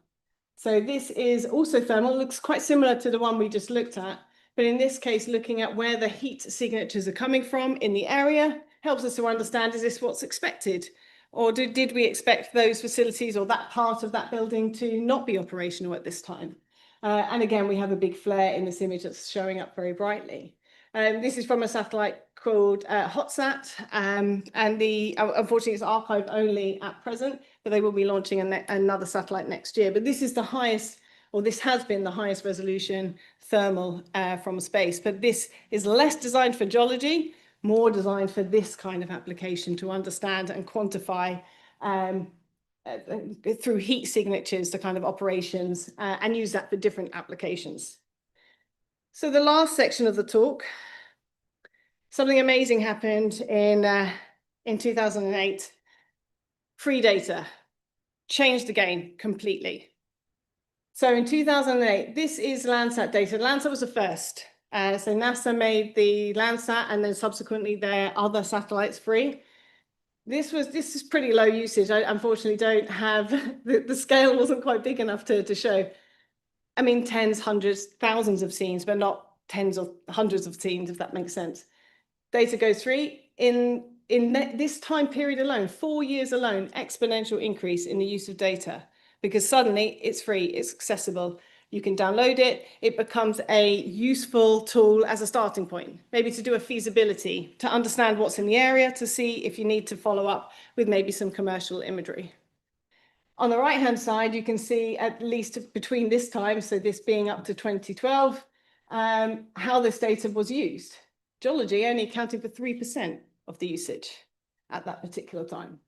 So this is also thermal, looks quite similar to the one we just looked at, but in this case, looking at where the heat signatures are coming from in the area helps us to understand, is this what's expected? Or did we expect those facilities or that part of that building to not be operational at this time? And again, we have a big flare in this image that's showing up very brightly. This is from a satellite called HotSat, and unfortunately it's archive only at present, but they will be launching another satellite next year. But this is the highest, or this has been the highest resolution thermal from space. But this is less designed for geology, more designed for this kind of application to understand and quantify through heat signatures the kind of operations and use that for different applications. So the last section of the talk, something amazing happened in 2008. Free data changed the game completely. So in 2008, this is Landsat data. Landsat was the first. So NASA made the Landsat and then subsequently their other satellites free. This is pretty low usage. I unfortunately don't have, the scale wasn't quite big enough to show. I mean, tens, hundreds, thousands of scenes, but not tens or hundreds of scenes, if that makes sense. Data goes free. In this time period alone, 4 years alone, exponential increase in the use of data, because suddenly it's free, it's accessible. You can download it. It becomes a useful tool as a starting point, maybe to do a feasibility, to understand what's in the area, to see if you need to follow up with maybe some commercial imagery. On the right-hand side, you can see at least between this time, so this being up to 2012, how this data was used. Geology only accounted for 3% of the usage at that particular time.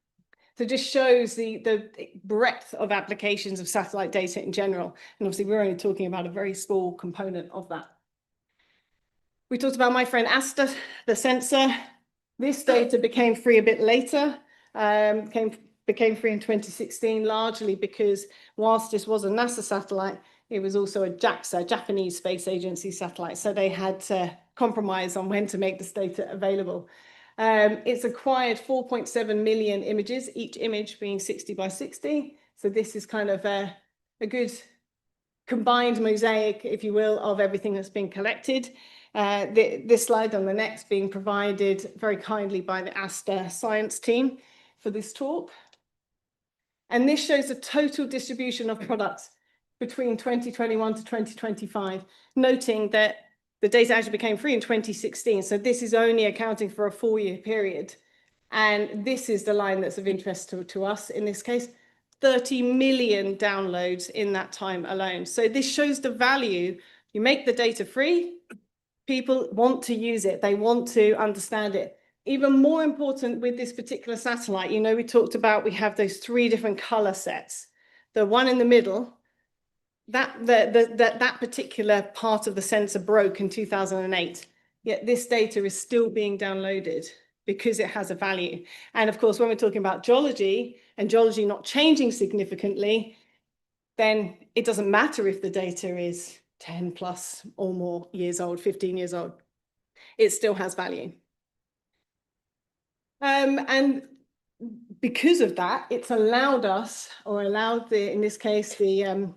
So it just shows the breadth of applications of satellite data in general. And obviously, we're only talking about a very small component of that. We talked about my friend Asta, the sensor. This data became free a bit later, became free in 2016, largely because whilst this was a NASA satellite, it was also a JAXA, Japanese Space Agency satellite. So they had to compromise on when to make this data available. It's acquired 4.7 million images, each image being 60 by 60. So this is kind of a good combined mosaic, if you will, of everything that's been collected. This slide on the next being provided very kindly by the ASTA science team for this talk. And this shows the total distribution of products between 2021 to 2025, noting that the data actually became free in 2016. So this is only accounting for a 4-year period. And this is the line that's of interest to us in this case, 30 million downloads in that time alone. So this shows the value. You make the data free, people want to use it, they want to understand it. Even more important with this particular satellite, you know, we talked about, we have those 3 different color sets. The one in the middle, that particular part of the sensor broke in 2008, yet this data is still being downloaded because it has a value. And of course, when we're talking about geology and geology not changing significantly, then it doesn't matter if the data is 10 plus or more years old, 15 years old, it still has value. And because of that, it's allowed us, or allowed in this case, the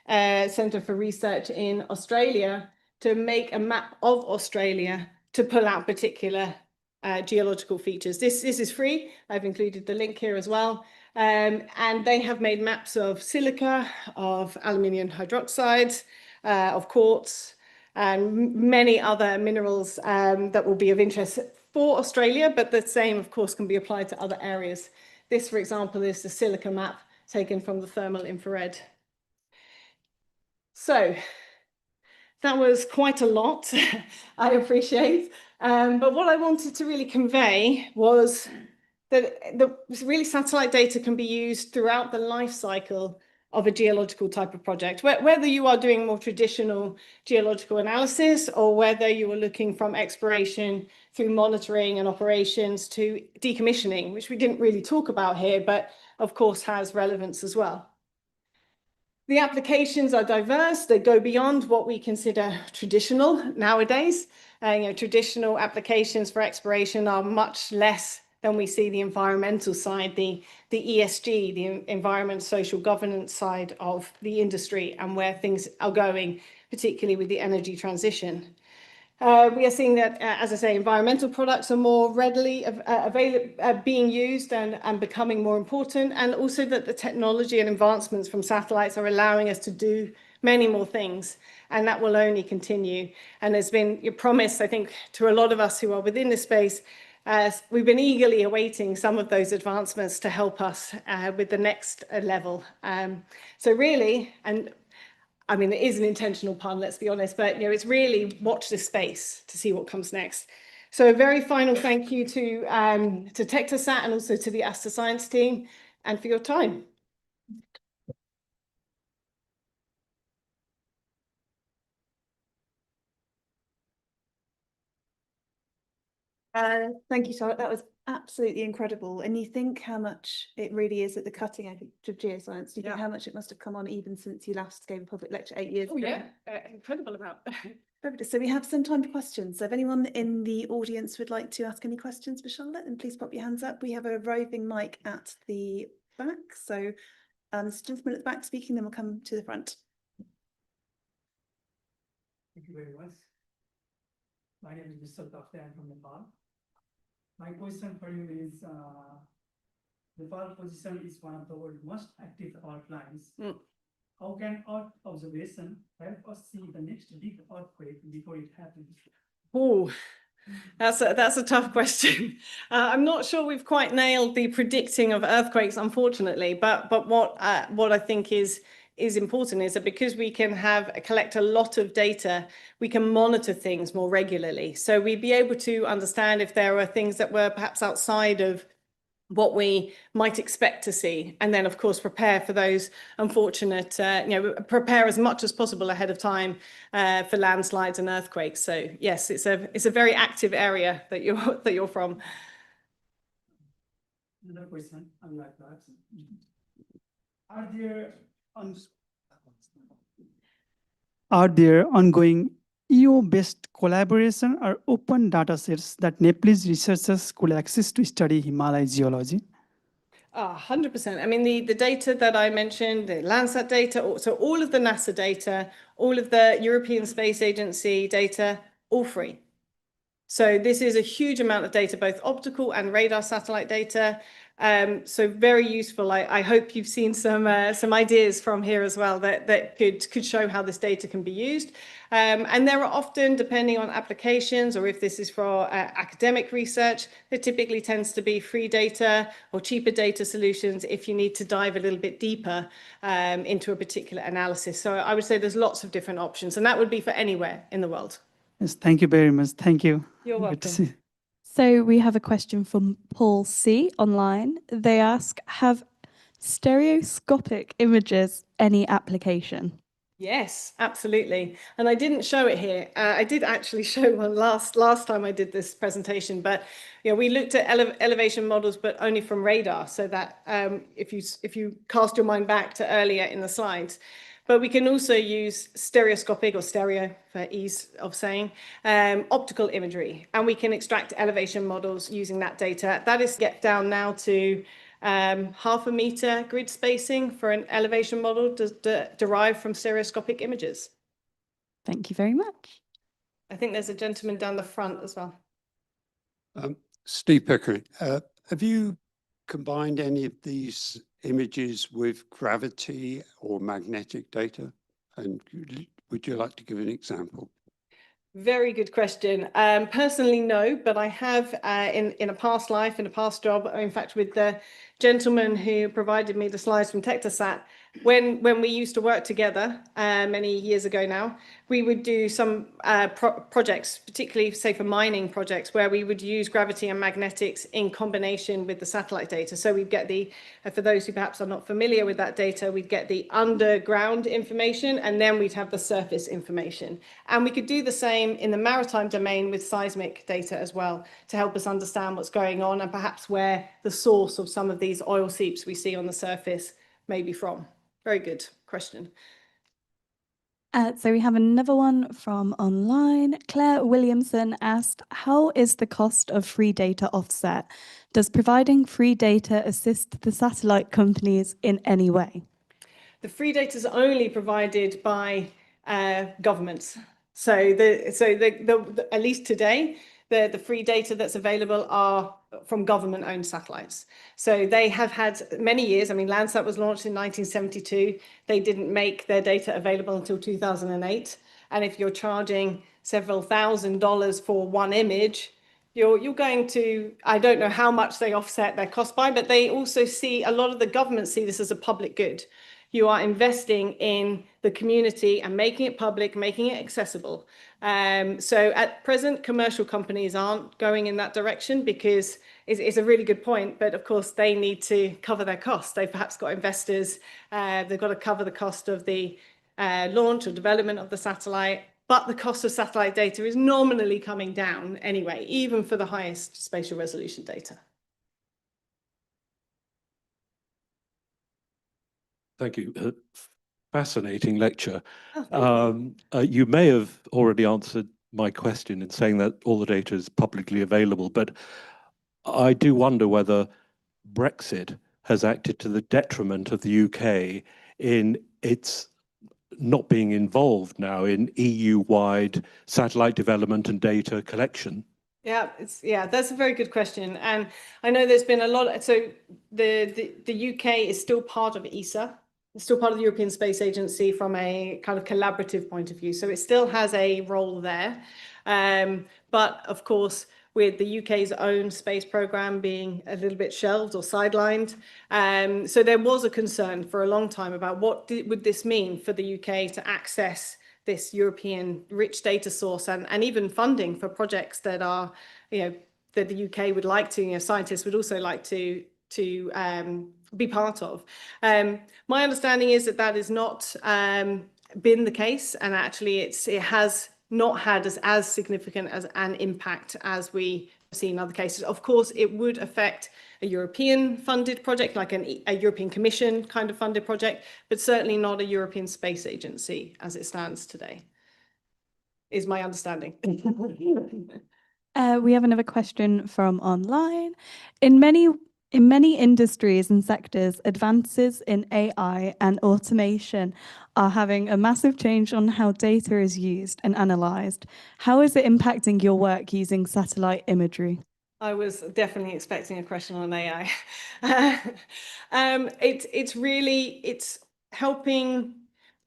Centre for Research in Australia to make a map of Australia to pull out particular geological features. This is free. I've included the link here as well. And they have made maps of silica, of aluminium hydroxide, of quartz, and many other minerals that will be of interest for Australia, but the same, of course, can be applied to other areas. This, for example, is the silica map taken from the thermal infrared. So that was quite a lot, I appreciate. But what I wanted to really convey was that really satellite data can be used throughout the life cycle of a geological type of project, whether you are doing more traditional geological analysis or whether you are looking from exploration through monitoring and operations to decommissioning, which we didn't really talk about here, but of course has relevance as well. The applications are diverse. They go beyond what we consider traditional nowadays. Traditional applications for exploration are much less than we see the environmental side, the ESG, the environment, social governance side of the industry and where things are going, particularly with the energy transition. We are seeing that, as I say, environmental products are more readily being used and becoming more important, and also that the technology and advancements from satellites are allowing us to do many more things, and that will only continue. And there's been your promise, I think, to a lot of us who are within this space. We've been eagerly awaiting some of those advancements to help us with the next level. So really, and I mean, it is an intentional pun, let's be honest, but it's really watch this space to see what comes next. So a very final thank you to TectaSat and also to the Asta Science team and for your time. Thank you, Charlotte. That was absolutely incredible. And you think how much it really is at the cutting edge of geoscience. You think how much it must have come on even since you last gave a public lecture 8 years ago. Yeah, incredible amount. So we have some time for questions. So if anyone in the audience would like to ask any questions for Charlotte, then please pop your hands up. We have a roving mic at the back. So this gentleman at the back speaking, then we'll come to the front. Thank you very much. My name is Mr. Dafte. I'm from Nepal. My question for you is, Nepal position is one of the world's most active fault lines. How can Earth observation help us see the next big earthquake before it happens? Oh, that's a tough question. I'm not sure we've quite nailed the predicting of earthquakes, unfortunately. But what I think is important is that because we can collect a lot of data, we can monitor things more regularly. So we'd be able to understand if there are things that were perhaps outside of what we might expect to see, and then of course prepare for those unfortunate, prepare as much as possible ahead of time for landslides and earthquakes. So yes, it's a very active area that you're from. Another question, unlike that, are there ongoing EO-based collaboration or open datasets that Nepalese researchers could access to study Himalaya geology? 100%. I mean, the data that I mentioned, the Landsat data, so all of the NASA data, all of the European Space Agency data, all free. So this is a huge amount of data, both optical and radar satellite data. So very useful. I hope you've seen some ideas from here as well that could show how this data can be used. And there are often, depending on applications or if this is for academic research, there typically tends to be free data or cheaper data solutions if you need to dive a little bit deeper into a particular analysis. So I would say there's lots of different options, and that would be for anywhere in the world. Yes, thank you very much. Thank you. You're welcome. Good to see you. So we have a question from Paul C. online. They ask, have stereoscopic images any application? Yes, absolutely. And I didn't show it here. I did actually show one last time I did this presentation, but we looked at elevation models, but only from radar. So that if you cast your mind back to earlier in the slides, but we can also use stereoscopic, or stereo for ease of saying, optical imagery, and we can extract elevation models using that data. That is get down now to 0.5 meter grid spacing for an elevation model derived from stereoscopic images. Thank you very much. I think there's a gentleman down the front as well. Steve Pickering, have you combined any of these images with gravity or magnetic data? And would you like to give an example? Very good question. Personally, no, but I have in a past life, in a past job, in fact, with the gentleman who provided me the slides from TectaSat, when we used to work together many years ago now, we would do some projects, particularly say for mining projects, where we would use gravity and magnetics in combination with the satellite data. So we'd get the, for those who perhaps are not familiar with that data, we'd get the underground information and then we'd have the surface information. And we could do the same in the maritime domain with seismic data as well, to help us understand what's going on and perhaps where the source of some of these oil seeps we see on the surface may be from. Very good question. So we have another one from online. Claire Williamson asked, how is the cost of free data offset? Does providing free data assist the satellite companies in any way? The free data is only provided by governments. So at least today, the free data that's available are from government-owned satellites. So they have had many years. I mean, Landsat was launched in 1972. They didn't make their data available until 2008. And if you're charging several $1,000s for one image, you're going to, I don't know how much they offset their cost by, but they also see, a lot of the governments see this as a public good. You are investing in the community and making it public, making it accessible. So at present, commercial companies aren't going in that direction because it's a really good point. But of course, they need to cover their costs. They've perhaps got investors. They've got to cover the cost of the launch or development of the satellite. But the cost of satellite data is nominally coming down anyway, even for the highest spatial resolution data. Thank you. Fascinating lecture. Oh, You may have already answered my question in saying that all the data is publicly available, but I do wonder whether Brexit has acted to the detriment of the UK in its not being involved now in EU-wide satellite development and data collection. Yeah, that's a very good question. And I know there's been a lot. So the UK is still part of ESA. It's still part of the European Space Agency from a kind of collaborative point of view. So it still has a role there. But of course, with the UK's own space program being a little bit shelved or sidelined. So there was a concern for a long time about what would this mean for the UK to access this European rich data source and even funding for projects that are, that the UK would like to, scientists would also like to be part of. My understanding is that that has not been the case, and actually it has not had as significant as an impact as we see in other cases. Of course, it would affect a European funded project, like a European Commission kind of funded project, but certainly not a European Space Agency as it stands today, is my understanding. We have another question from online. In many industries and sectors, advances in AI and automation are having a massive change on how data is used and analysed. How is it impacting your work using satellite imagery? I was definitely expecting a question on AI. It's helping.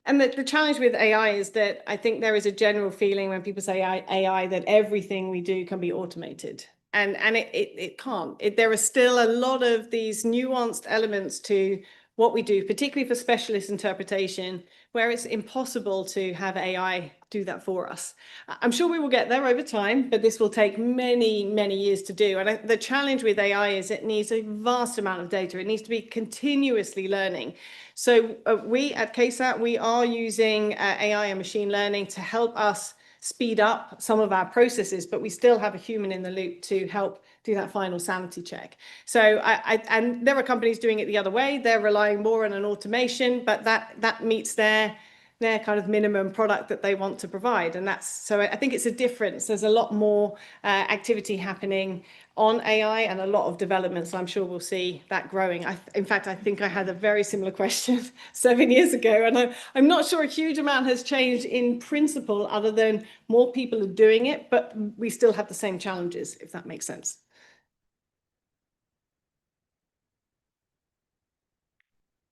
And the challenge with AI is that I think there is a general feeling when people say AI that everything we do can be automated. And it can't. There are still a lot of these nuanced elements to what we do, particularly for specialist interpretation, where it's impossible to have AI do that for us. I'm sure we will get there over time, but this will take many, many years to do. And the challenge with AI is it needs a vast amount of data. It needs to be continuously learning. So we at KSAT, we are using AI and machine learning to help us speed up some of our processes, but we still have a human in the loop to help do that final sanity check. So and there are companies doing it the other way. They're relying more on an automation, but that meets their kind of minimum product that they want to provide. And so I think it's a difference. There's a lot more activity happening on AI and a lot of developments. I'm sure we'll see that growing. In fact, I think I had a very similar question 7 years ago, and I'm not sure a huge amount has changed in principle other than more people are doing it, but we still have the same challenges, if that makes sense.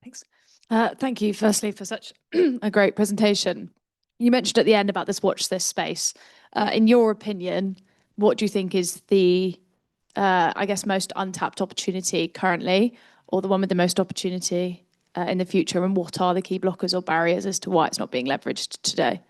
Thanks. Thank you, firstly, for such a great presentation. You mentioned at the end about this watch this space. In your opinion, what do you think is the, I guess, most untapped opportunity currently, or the one with the most opportunity in the future, and what are the key blockers or barriers as to why it's not being leveraged today?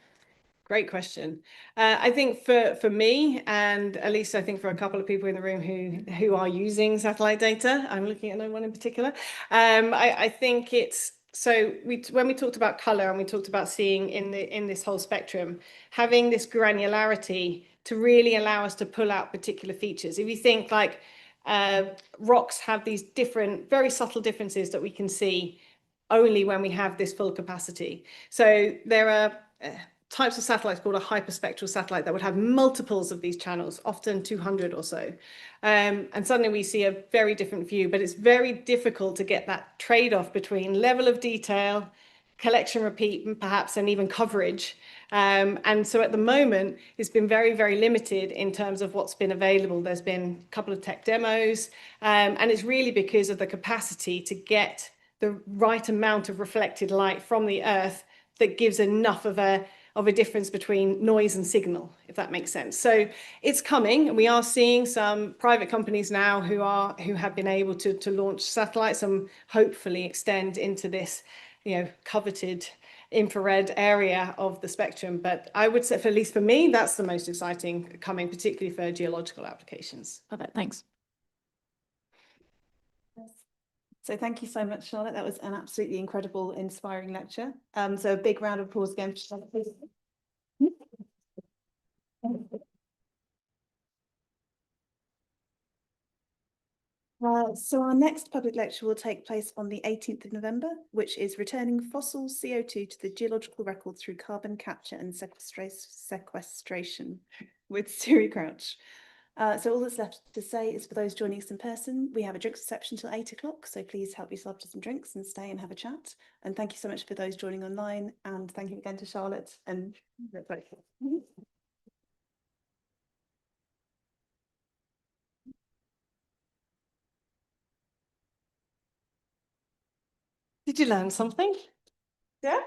Great question. I think for me, and at least I think for a couple of people in the room who are using satellite data, I'm looking at no one in particular. I think it's so when we talked about color and we talked about seeing in this whole spectrum, having this granularity to really allow us to pull out particular features. If you think like rocks have these different, very subtle differences that we can see only when we have this full capacity. So there are types of satellites called a hyperspectral satellite that would have multiples of these channels, often 200 or so. And suddenly we see a very different view, but it's very difficult to get that trade-off between level of detail, collection repeat, perhaps, and even coverage. And so at the moment, it's been very, very limited in terms of what's been available. There's been a couple of tech demos, and it's really because of the capacity to get the right amount of reflected light from the Earth that gives enough of a difference between noise and signal, if that makes sense. So it's coming, and we are seeing some private companies now who have been able to launch satellites and hopefully extend into this, coveted infrared area of the spectrum. But I would say, at least for me, that's the most exciting coming, particularly for geological applications. Perfect, thanks. So thank you so much, Charlotte. That was an absolutely incredible, inspiring lecture. So a big round of applause again for Charlotte, please. So our next public lecture will take place on the 18th of November, which is returning fossil CO2 to the geological record through carbon capture and sequestration with Siri Crouch. So all that's left to say is for those joining us in person, we have a drinks reception till 8 o'clock. So please help yourself to some drinks and stay and have a chat. And thank you so much for those joining online. And thank you again to Charlotte. And Did you learn something? yeah.